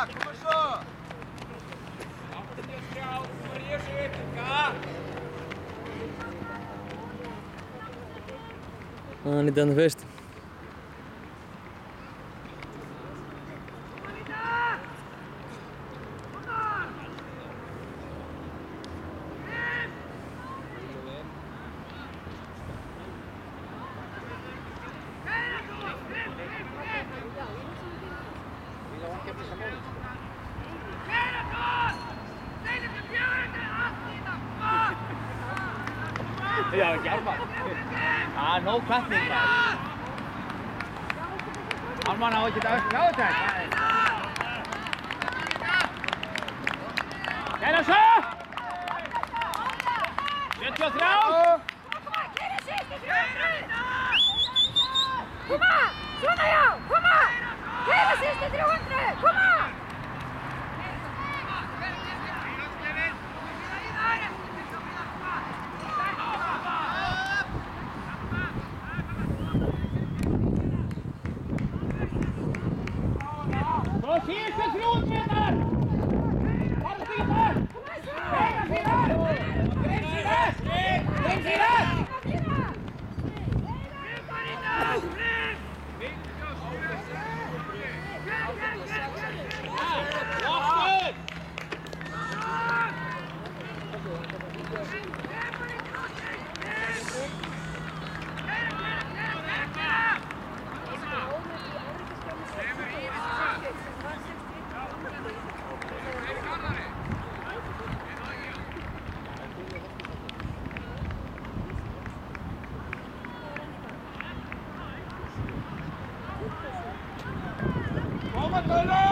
хорошо! Niet aan de vest. Já, Hjálmar. Nóg hvatning maður. Ármann á ekki að sjá þetta. Kæra svo! 73! Koma! Svona já! Koma! Kæra sýstu 300! Koma! Síðustu 300 metrar! Farðu stíga þar! Beina síðan! Bein síðan! Bein síðan! Koma, Gunnar!